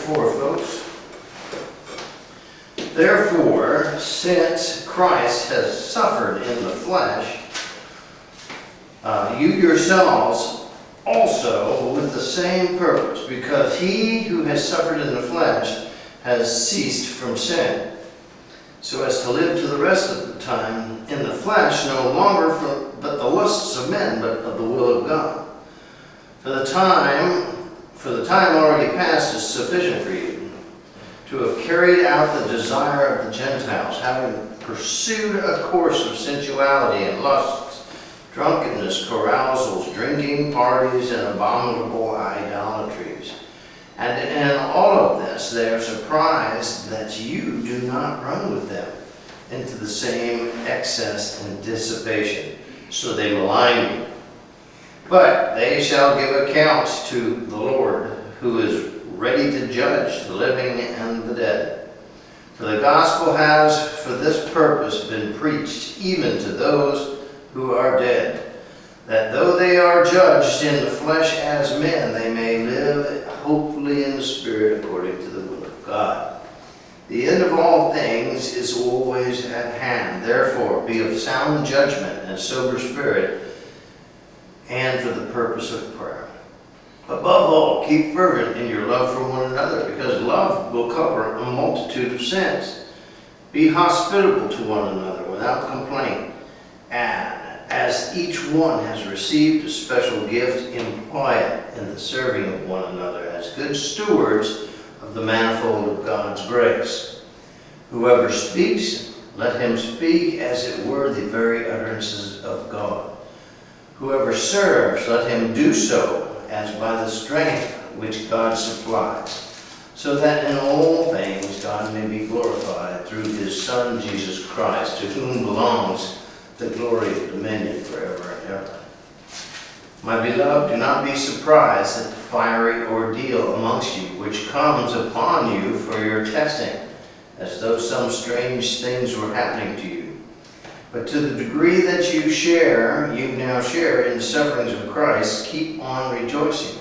4, folks. Therefore, since Christ has suffered in the flesh, you yourselves also with the same purpose, because he who has suffered in the flesh has ceased from sin, so as to live to the rest of the time in the flesh, no longer but the lusts of men, but of the will of God. For the time already past is sufficient for you to have carried out the desire of the Gentiles, having pursued a course of sensuality and lusts, drunkenness, carousals, drinking parties, and abominable idolatries. And in all of this, they are surprised that you do not run with them into the same excess and dissipation. So they malign you. But they shall give account to the Lord, who is ready to judge the living and the dead. For the gospel has for this purpose been preached even to those who are dead, that though they are judged in the flesh as men, they may live hopefully in the spirit according to the will of God. The end of all things is always at hand. Therefore, be of sound judgment and sober spirit, and for the purpose of prayer. Above all, keep fervent in your love for one another, because love will cover a multitude of sins. Be hospitable to one another without complaint, and as each one has received a special gift, employ it in the serving of one another as good stewards of the manifold of God's grace. Whoever speaks, let him speak as it were the very utterances of God. Whoever serves, let him do so as by the strength which God supplies, so that in all things God may be glorified through his Son, Jesus Christ, to whom belongs the glory and dominion forever and ever. My beloved, do not be surprised at the fiery ordeal amongst you, which comes upon you for your testing, as though some strange things were happening to you. But to the degree that you now share in the sufferings of Christ, keep on rejoicing,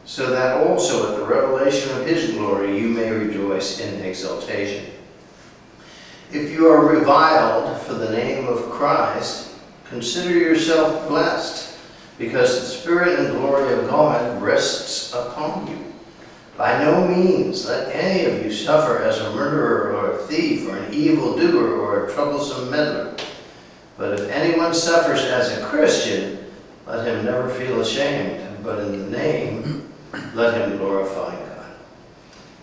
so that also at the revelation of his glory you may rejoice in exaltation. If you are reviled for the name of Christ, consider yourself blessed, because the Spirit and glory of God rests upon you. By no means let any of you suffer as a murderer or a thief or an evildoer or a troublesome meddler. But if anyone suffers as a Christian, let him never feel ashamed, but in the name, let him glorify God.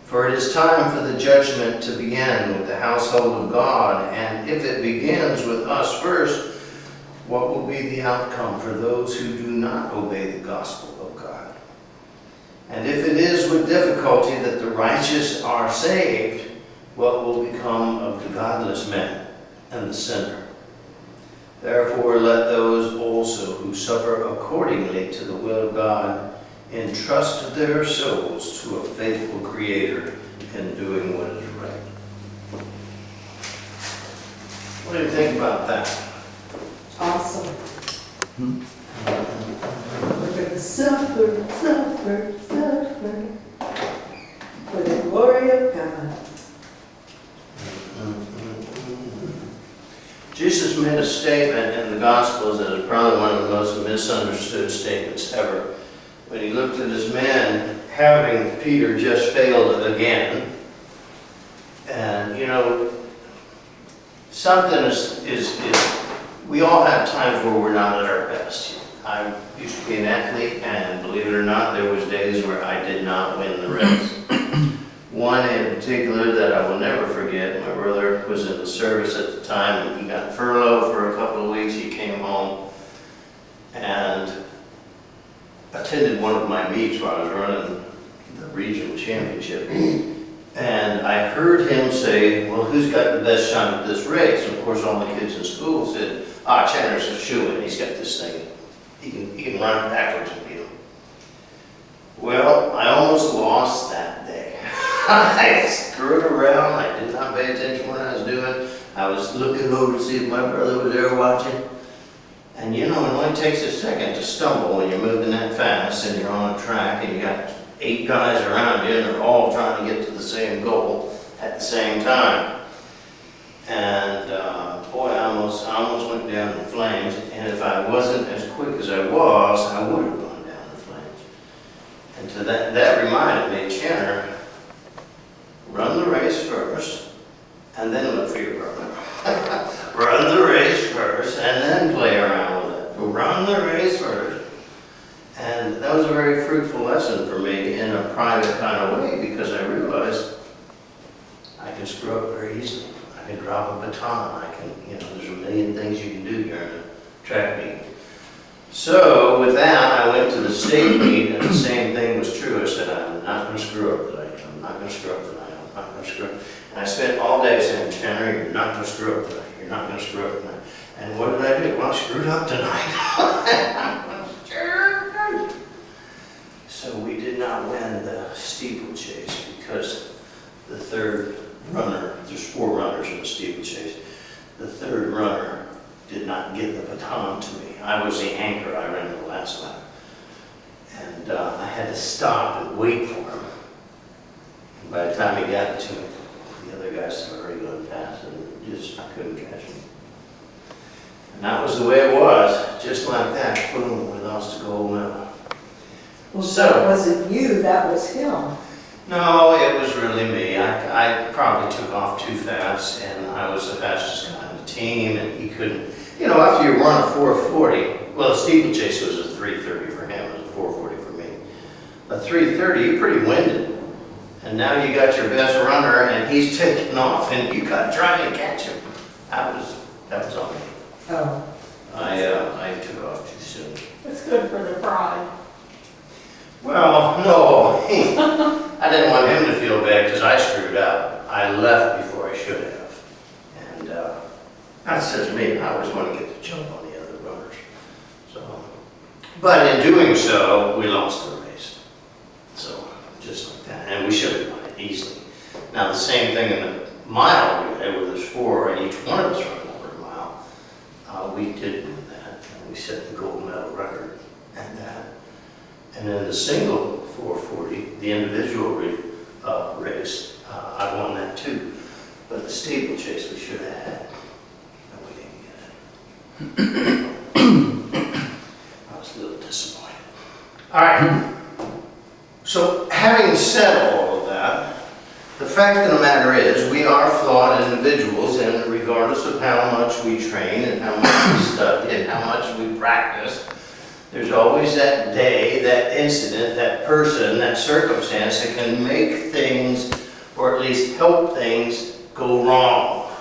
For it is time for the judgment to begin with the household of God, and if it begins with us first, what will be the outcome for those who do not obey the gospel of God? And if it is with difficulty that the righteous are saved, what will become of the godless man and the sinner? Therefore, let those also who suffer accordingly to the will of God entrust their souls to a faithful Creator in doing what is right. What do you think about that? Awesome. We're going to suffer for the glory of God. Jesus made a statement in the Gospels that is probably one of the most misunderstood statements ever. When he looked at his men, having Peter just failed again. And, you know, something is we all have times where we're not at our best. I used to be an athlete, and believe it or not, there was days where I did not win the race. One in particular that I will never forget, my brother was in the service at the time, and he got furloughed for a couple of weeks. He came home and attended one of my meets while I was running the regional championship. And I heard him say, well, who's got the best shot at this race? And of course, all the kids in school said, Chanter's a shoo-in. He's got this thing. He can run backwards and beat him. Well, I almost lost that day. I screwed around. I did not pay attention what I was doing. I was looking over to see if my brother was there watching. And you know, it only takes a second to stumble when you're moving that fast and you're on a track and you got 8 guys around you, and they're all trying to get to the same goal at the same time. And boy, I almost went down in flames, and if I wasn't as quick as I was, I would have gone down in flames. And to that reminded me, Chanter, run the race first, and then look for your brother. Run the race first, and then play around with it. Run the race first. And that was a very fruitful lesson for me in a private kind of way, because I realized I can screw up very easily. I can drop a baton. I can, there's a million things you can do during a track meet. So with that, I went to the state meet, and the same thing was true. I said, I'm not going to screw up tonight. I'm not going to screw up tonight. I'm not going to screw up. And I spent all day saying, Chanter, you're not going to screw up tonight. You're not going to screw up tonight. And what did I do? Well, I screwed up tonight. So we did not win the steeplechase because the third runner, there's 4 runners in the steeplechase, the third runner did not get the baton to me. I was the anchor. I ran the last lap. And I had to stop and wait for him. And by the time he got it to me, the other guys were already going fast, and I couldn't catch him. And that was the way it was. Just like that, boom, we lost a gold medal. Well, so that wasn't you, that was him. No, it was really me. I probably took off too fast, and I was the fastest guy on the team, and he couldn't. After you run a 4:40, well, the steeplechase was a 3:30 for him, it was a 4:40 for me. A 3:30, you're pretty winded. And now you got your best runner, and he's taking off, and you got trying to catch him. That was on me. Oh. I took off too soon. It's good for the pride. Well, no, I didn't want him to feel bad because I screwed up. I left before I should have. And that's just me. I always want to get the jump on the other runners. But in doing so, we lost the race. So, just like that. And we should have won it easily. Now, the same thing in the mile relay, where there's 4 and each one of us run over a mile. We did win that. And we set the gold medal record at that. And then the single 440, the individual race, I won that too. But the steeplechase we should have had, and we didn't get it. I was a little disappointed. All right. So having said all of that, the fact of the matter is we are flawed individuals, and regardless of how much we train and how much we study and how much we practice, there's always that day, that incident, that person, that circumstance that can make things, or at least help things, go wrong.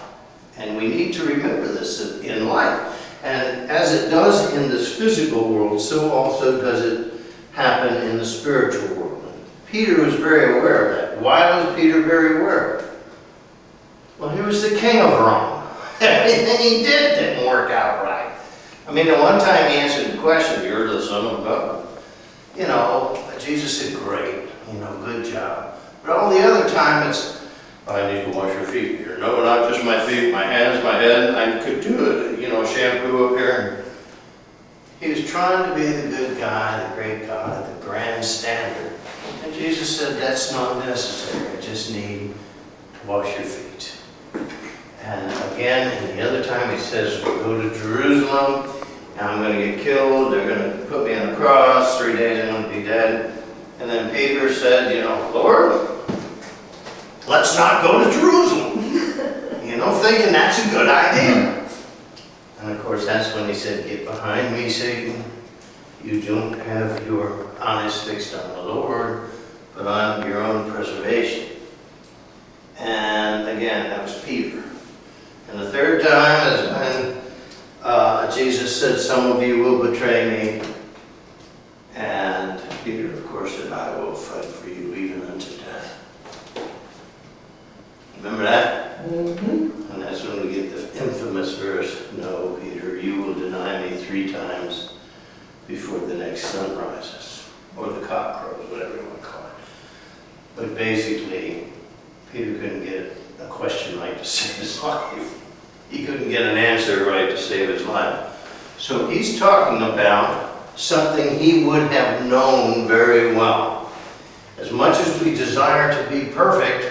And we need to remember this in life. And as it does in this physical world, so also does it happen in the spiritual world. Peter was very aware of that. Why was Peter very aware of it? Well, he was the king of Rome. Everything he did didn't work out right. I mean, the one time he answered the question, you're the Son of God. Jesus said, great, good job. But all the other time it's, I need to wash your feet, Peter. No, not just my feet, my hands, my head. I could do it, shampoo up here. He was trying to be the good guy, the great God, the grand standard. And Jesus said, that's not necessary. I just need to wash your feet. And again, and the other time he says, we'll go to Jerusalem, and I'm going to get killed, they're going to put me on the cross, 3 days I'm going to be dead. And then Peter said, Lord, let's not go to Jerusalem. Thinking that's a good idea. And of course, that's when he said, get behind me, Satan. You don't have your eyes fixed on the Lord, but on your own preservation. And again, that was Peter. And the third time is when Jesus said, some of you will betray me. And Peter, of course, said, I will fight for you even unto death. Remember that? Mm-hmm. And that's when we get the infamous verse, no, Peter, you will deny me 3 times before the next sun rises. Or the cock crows, whatever you want to call it. But basically, Peter couldn't get a question right to save his life. He couldn't get an answer right to save his life. So he's talking about something he would have known very well. as much as we desire to be perfect,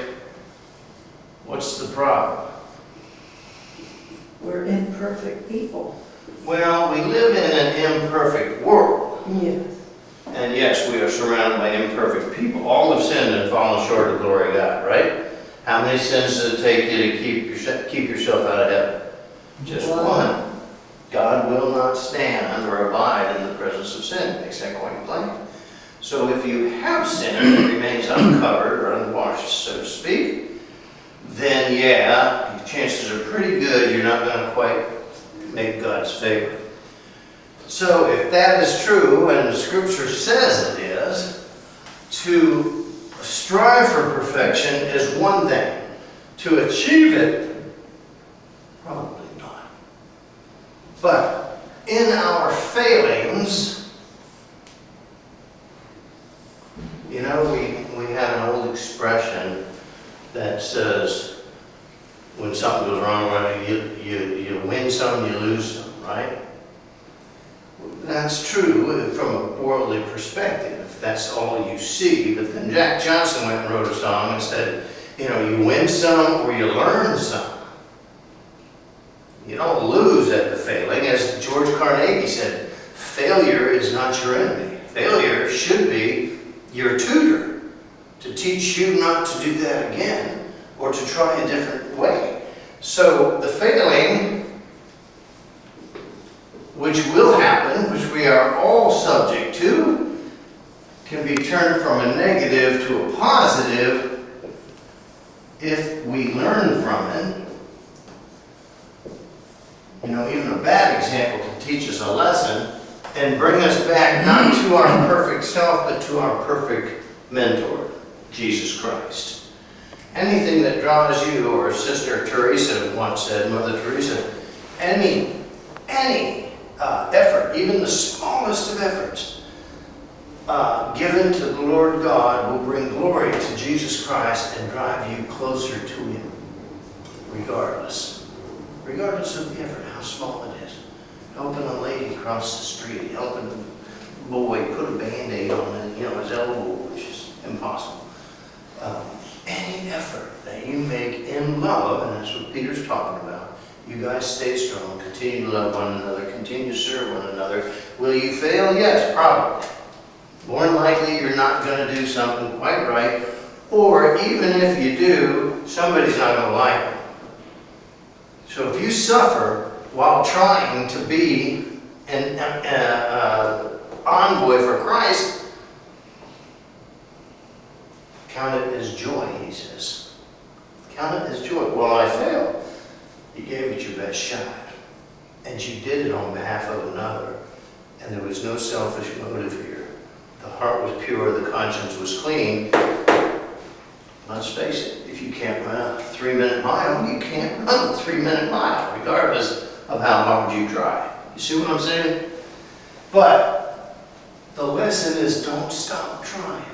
what's the problem? We're imperfect people. Well, we live in an imperfect world. Yes. And yes, we are surrounded by imperfect people. All have sinned and fallen short of the glory of God, right? How many sins does it take you to keep yourself out of heaven? Just one. God will not stand or abide in the presence of sin. Makes that quite plain. So if you have sin and it remains uncovered or unwashed, so to speak, then yeah, the chances are pretty good you're not going to quite make God's favor. So if that is true, and the scripture says it is, to strive for perfection is one thing. To achieve it, probably not. But in our failings, you know, we have an old expression that says, when something goes wrong, you win some, you lose some, right? That's true from a worldly perspective, if that's all you see. But then Jack Johnson went and wrote a song and said, you know, you win some or you learn some. You don't lose at the failing. As George Carnegie said, failure is not your enemy. Failure should be your tutor to teach you not to do that again or to try a different way. So the failing, which will happen, which we are all subject to, can be turned from a negative to a positive if we learn from it. You know, even a bad example can teach us a lesson and bring us back not to our perfect self, but to our perfect mentor, Jesus Christ. Anything that draws you, or Sister Teresa once said, Mother Teresa, any effort, even the smallest of efforts, given to the Lord God will bring glory to Jesus Christ and drive you closer to Him, regardless of the effort, how small it is. Helping a lady cross the street, helping a boy put a Band-Aid on his elbow, which is impossible. Any effort that you make in love, and that's what Peter's talking about, you guys stay strong, continue to love one another, continue to serve one another. Will you fail? Yes, probably. More than likely, you're not going to do something quite right, or even if you do, somebody's not going to like it. So if you suffer while trying to be an envoy for Christ, count it as joy, he says. Count it as joy. Well, I failed. You gave it your best shot. And you did it on behalf of another. And there was no selfish motive here. The heart was pure, the conscience was clean. Let's face it, if you can't run a 3-minute mile, you can't run a 3-minute mile, regardless of how hard you try. You see what I'm saying? But the lesson is don't stop trying.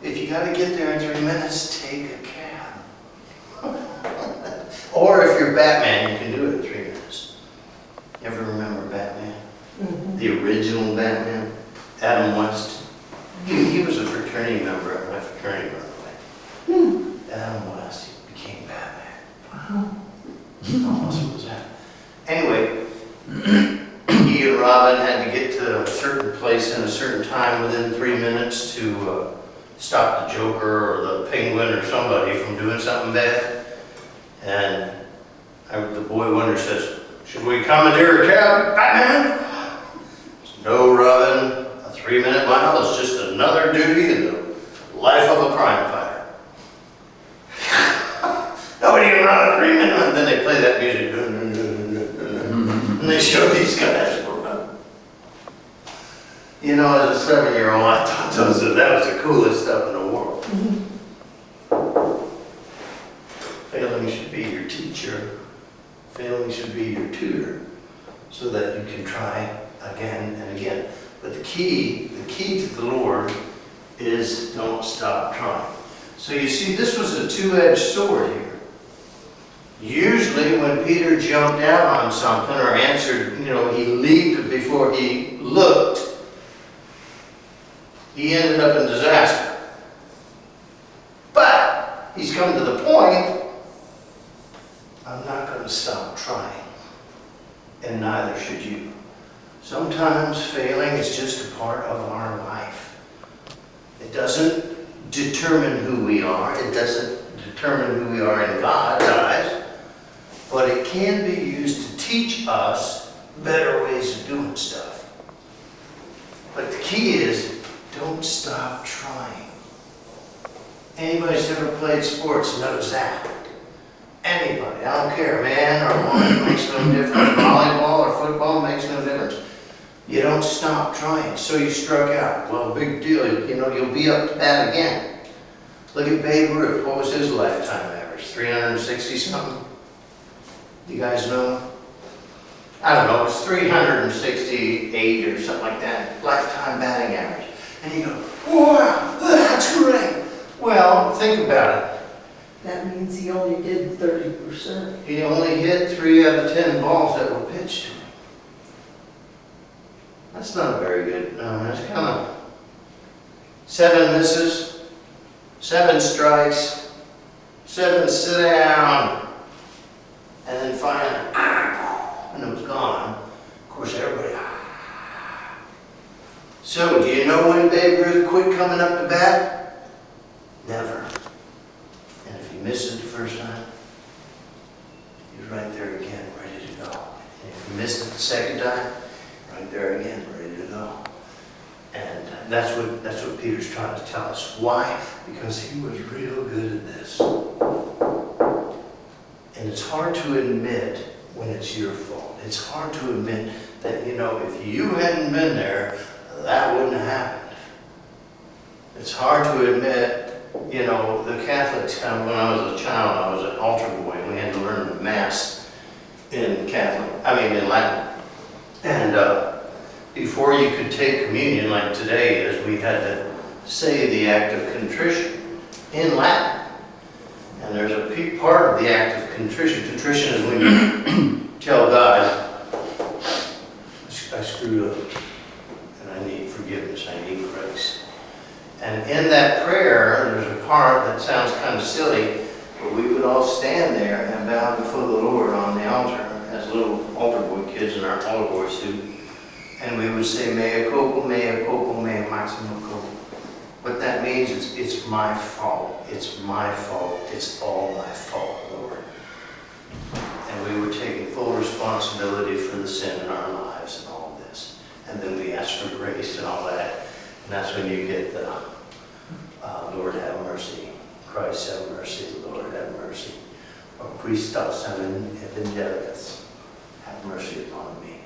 If you got to get there in 3 minutes, take a cab. Or if you're Batman, you can do it in 3 minutes. You ever remember Batman? Mm-hmm. The original Batman? Adam West. He was a fraternity member at my fraternity, by the way. Adam West became Batman. Wow. How awesome was that? Anyway, he and Robin had to get to a certain place in a certain time within 3 minutes to stop the Joker or the Penguin or somebody from doing something bad. And the boy wonder says, "Should we commandeer a cab, Batman?" "No, Robin. A 3-minute mile is just another duty in the life of a crime fighter." Nobody can run a 3-minute, and then they play that music. And they show these guys running. You know, as a 7-year-old, I thought that was the coolest stuff in the world. Failing should be your teacher. Failing should be your tutor, so that you can try again and again. But the key to the Lord is don't stop trying. So you see, this was a two-edged sword here. Usually when Peter jumped out on something or answered, he leaped before he looked, he ended up in disaster. he's come to the point, I'm not going to stop trying. And neither should you. Sometimes failing is just a part of our life. It doesn't determine who we are. It doesn't determine who we are in God's eyes. But it can be used to teach us better ways of doing stuff. But the key is, don't stop trying. Anybody who's ever played sports knows that. Anybody, I don't care, man or woman, makes no difference. Volleyball or football makes no difference. You don't stop trying. So you struck out. Well, big deal. You know, you'll be up to bat again. Look at Babe Ruth. What was his lifetime average? 360 something? You guys know? I don't know. It was 368 or something like that. Lifetime batting average. And you go, wow, that's great. Well, think about it. That means he only did 30%. He only hit 3 out of 10 balls that were pitched to him. That's not very good. That's kind of 7 misses, 7 strikes, 7 sit down, and then finally, and it was gone. Of course, everybody. So, do you know when Babe Ruth quit coming up to bat? Never. And if he missed it the first time, he was right there again, ready to go. And if he missed it the second time, right there again, ready to go. And that's what Peter's trying to tell us. Why? Because he was real good at this. And it's hard to admit when it's your fault. It's hard to admit that, you know, if you hadn't been there, that wouldn't have happened. It's hard to admit, you know, the Catholics, when I was a child, I was an altar boy, and we had to learn the Mass in Latin. And before you could take communion, like today is, we had to say the act of contrition in Latin. And there's a part of the act of contrition. Contrition is when you tell God, I screwed up, and I need forgiveness, I need grace. And in that prayer, there's a part that sounds kind of silly, but we would all stand there and bow before the Lord on the altar as little altar boy kids in our altar boy suit. And we would say, mea culpa, mea maxima culpa. What that means is, it's my fault. It's my fault. It's all my fault, Lord. And we were taking full responsibility for the sin in our lives and all this. And then we ask for grace and all that. And that's when you get the, Lord have mercy. Christ have mercy. Lord have mercy. Or Christos evangelicus. Have mercy upon me.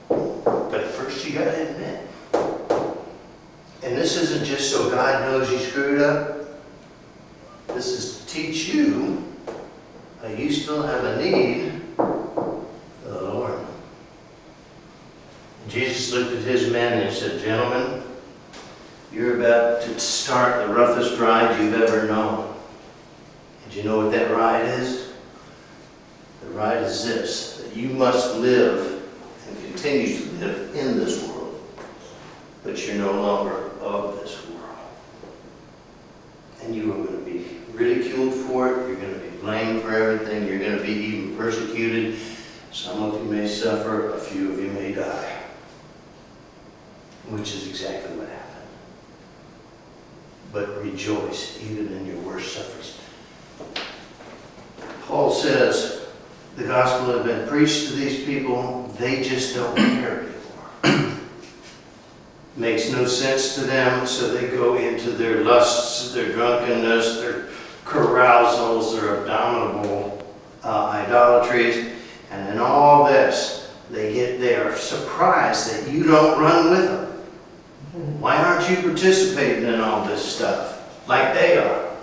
But at first you got to admit. And this isn't just so God knows you screwed up. This is to teach you that you still have a need for the Lord. And Jesus looked at his men and said, gentlemen, you're about to start the roughest ride you've ever known. And you know what that ride is? The ride is this, that you must live and continue to live in this world, but you're no longer of this world. And you are going to be ridiculed for it, you're going to be blamed for everything, you're going to be even persecuted. Some of you may suffer, a few of you may die. Which is exactly what happened. But rejoice even in your worst sufferings. Paul says the gospel has been preached to these people, they just don't care anymore. Makes no sense to them, so they go into their lusts, their drunkenness, their carousals, their abominable idolatries, and in all this, they are surprised that you don't run with them. Why aren't you participating in all this stuff like they are?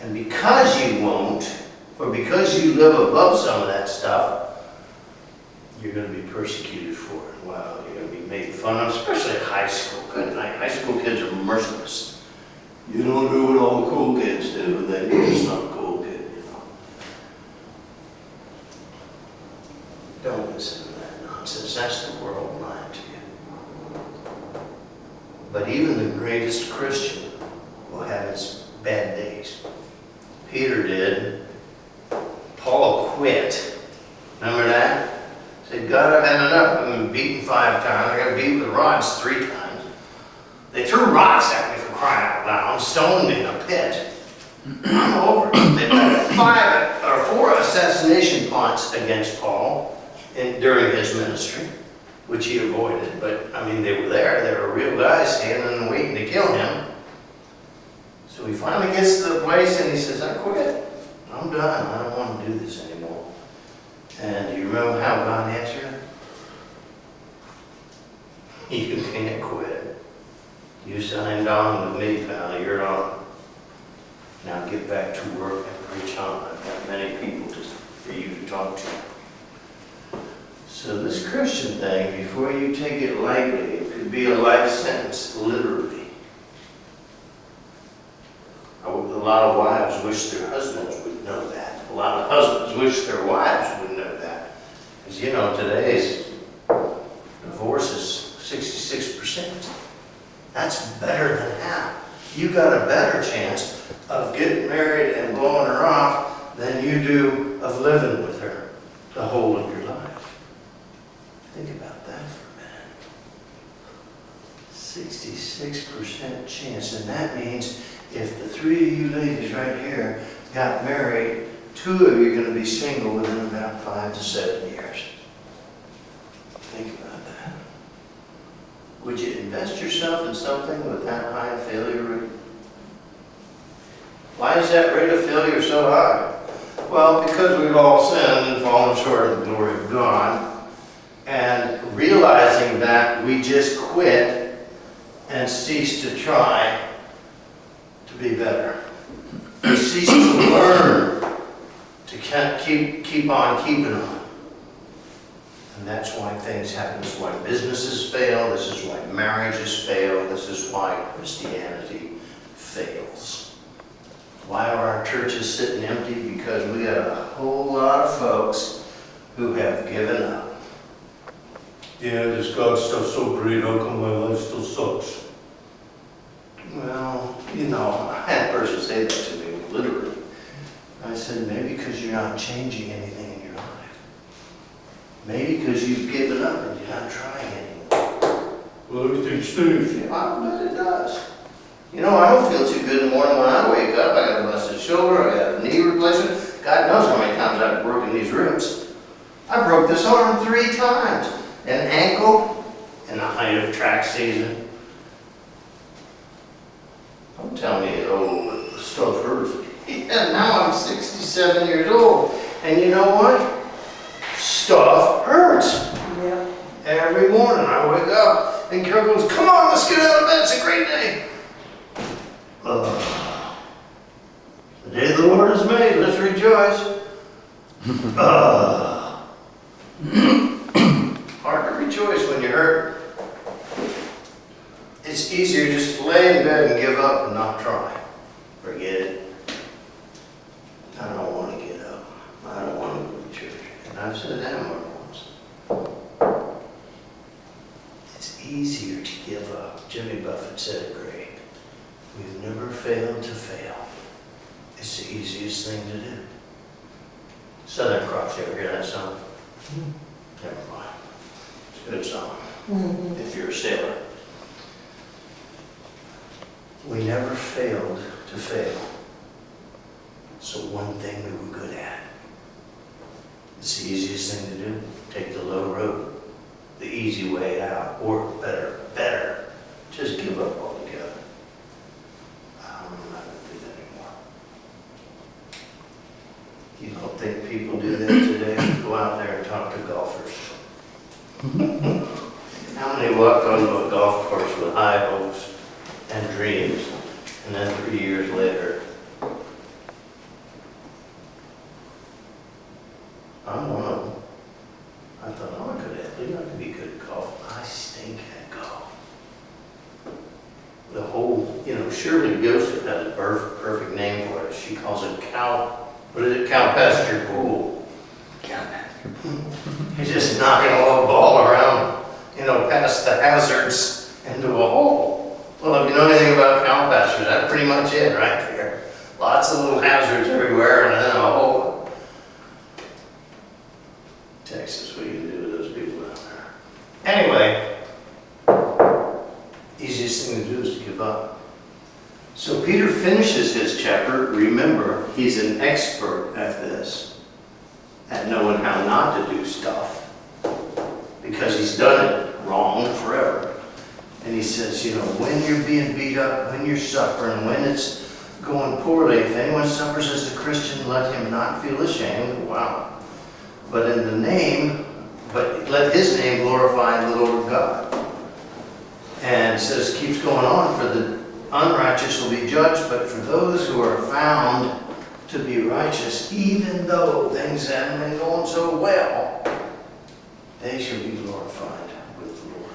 And because you won't, or because you live above some of that stuff, you're going to be persecuted for it. Well, you're going to be made fun of, especially at high school. Good night. High school kids are merciless. You don't do what all the cool kids do, then you're just not a cool kid, you know. Don't listen to that nonsense. That's the world lying to you. But even the greatest Christian will have its bad days. Peter did. Paul quit. Remember that? Said, God, I've had enough. I've been beaten 5 times. I got beat with rods 3 times. They threw rocks at me for crying out loud. Stoned me in a pit. I'm over it. They had 4 assassination plots against Paul during his ministry, which he avoided. But, I mean, they were there. They were real guys standing and waiting to kill him. So he finally gets to the place and he says, I quit. I'm done. I don't want to do this anymore. And do you remember how God answered him? You can't quit. You signed on with me, pal. You're on. Now get back to work and preach on. I've got many people for you to talk to. So this Christian thing, before you take it lightly, it could be a life sentence, literally. A lot of wives wish their husbands would know that. A lot of husbands wish their wives would know that. Because you know, today's divorce is 66%. That's better than half. You got a better chance of getting married and blowing her off than you do of living with her the whole of your life. Think about that for a minute. 66% chance, and that means if the 3 of you ladies right here got married, 2 of you are going to be single within about 5 to 7 years. Think about that. Would you invest yourself in something with that high a failure rate? Why is that rate of failure so high? Well, because we've all sinned and fallen short of the glory of God, and realizing that we just quit and cease to try to be better. We cease to learn to keep on keeping on. And that's why things happen. This is why businesses fail. This is why marriages fail. This is why Christianity fails. Why are our churches sitting empty? Because we got a whole lot of folks who have given up. Yeah, this God stuff's so great. How come my life still sucks? Well, you know, I had a person say that to me, literally. I said, maybe because you're not changing anything in your life. Maybe because you've given up and you're not trying anymore. Well, everything stinks. Yeah, I bet it does. You know, I don't feel too good in the morning when I wake up. I got a busted shoulder, I got a knee replacement. God knows how many times I've broken these ribs. I broke this arm 3 times. An ankle in the height of track season. Don't tell me, oh, stuff hurts. Yeah, now I'm 67 years old. And you know what? Stuff hurts. Yeah. Every morning I wake up and Carol goes, come on, let's get out of bed. It's a great day. The day the Lord has made, let's rejoice. Hard to rejoice when you're hurt. It's easier just to lay in bed and give up and not try. Forget it. I don't want to get up. I don't want to go to church. And I've said that more than once. It's easier to give up. Jimmy Buffett said it great. We've never failed to fail. It's the easiest thing to do. Southern Cross, you ever hear that song? Never mind. It's a good song. If you're a sailor. We never failed to fail. So one thing we were good at. It's the easiest thing to do. Take the low road. The easy way out. Or better. Just give up altogether. I'm not going to do that anymore. You don't think people do that today? Go out there and talk to golfers. How many walk onto a golf course with high hopes and dreams, and then 3 years later, I'm one of them. I thought, oh, I'm a good athlete, I can be good at golf. I stink at golf. The whole, Shirley Joseph has a perfect name for it. She calls it cow pasture pool. Cow pasture pool. You're just knocking a little ball around, past the hazards into a hole. Well, if you know anything about cow pastures, that's pretty much it right there. A lot lots of little hazards everywhere, and then a whole Texas, what are you gonna do with those people out there? Anyway, easiest thing to do is to give up. So Peter finishes his chapter. Remember, he's an expert at this, at knowing how not to do stuff, because he's done it wrong forever. And he says, you know, when you're being beat up, when you're suffering, when it's going poorly, if anyone suffers as a Christian, let him not feel ashamed. Wow. But let his name glorify the Lord God. And says, keeps going on, for the unrighteous will be judged, but for those who are found to be righteous, even though things haven't been going so well, they shall be glorified with the Lord.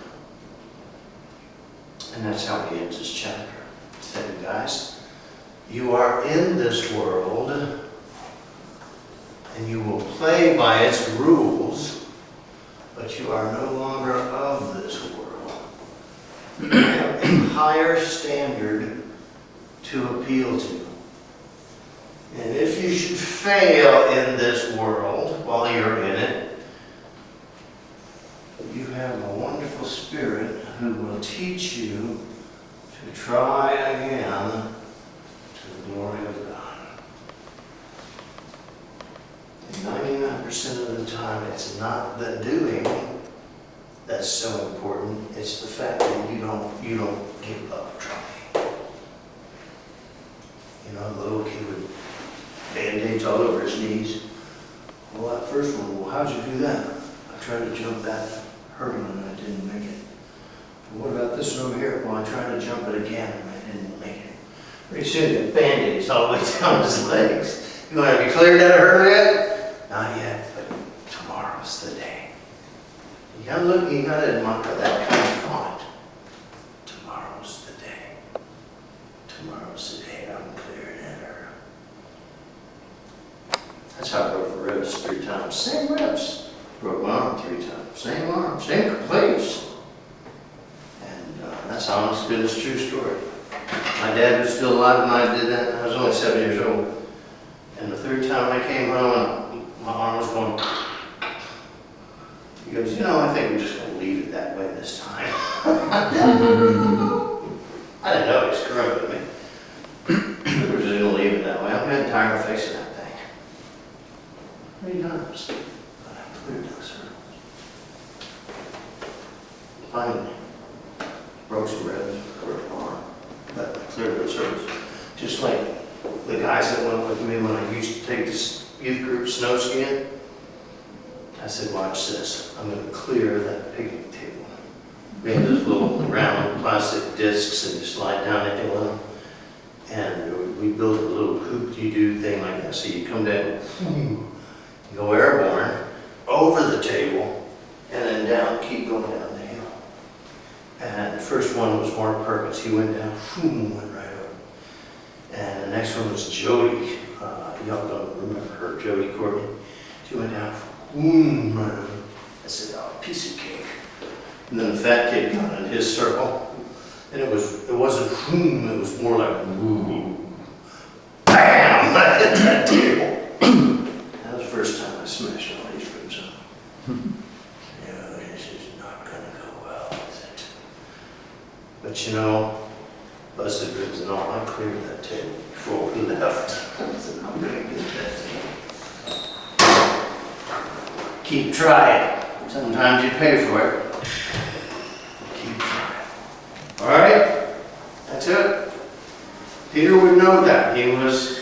And that's how he ends his chapter. Saying, guys, you are in this world, and you will play by its rules, but you are no longer of this world. You have a higher standard to appeal to. And if you should fail in this world while you're in it, you have a wonderful Spirit who will teach you to try again to the glory of God. And 99% of the time, it's not the doing that's so important. It's the fact that you don't give up trying. You know, the little kid with band-aids all over his knees. Well, that first one, well, how'd you do that? I tried to jump that hurdle and I didn't make it. What about this one over here? Well, I tried to jump it again and I didn't make it. Pretty soon, you have band-aids all the way down his legs. You want to be cleared that hurdle yet? Not yet, but tomorrow's the day. You gotta admire that kind of thought. Tomorrow's the day. Tomorrow's the day I'm clearing that hurdle. That's how I broke the ribs 3 times. Same ribs. Broke my arm 3 times. Same arm, same place. And that's honest, good, it's a true story. My dad was still alive when I did that. I was only 7 years old. And the 3rd time I came home, my arm was going. He goes, you know, I think we're just going to leave it that way this time. I didn't know he was screwing with me. We were just going to leave it that way. I'm getting tired of fixing that thing. 3 times. But I cleared those hurdles. Finally, broke some ribs, broke my arm. But I cleared those hurdles. Just like the guys that went with me when I used to take this youth group snow skiing. I said, watch this. I'm going to clear that picnic table. We had those little round plastic discs and you slide down into them. And we built a little hoop-de-doo thing like that. So you come down, you go airborne, over the table, and then down, keep going down the hill. And the first one was Mark Perkins. He went down, went right over. And the next one was Jody. Y'all don't remember her, Jody Courtney. She went down, right over. I said, oh, piece of cake. And then the fat kid got in his circle. And it wasn't it was more like bam! I hit that table. That was the first time I smashed all these ribs up. Yeah, this is not gonna go well, is it? But you know, busted ribs and all, I cleared that table before we left. I said, I'm gonna get that table. Keep trying. Sometimes you pay for it. Keep trying. All right? That's it. Peter would know that. He was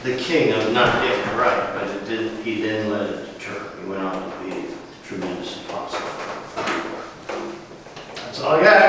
the king of not getting it right, but he didn't let it deter him. He went on to be a tremendous apostle. That's all I got.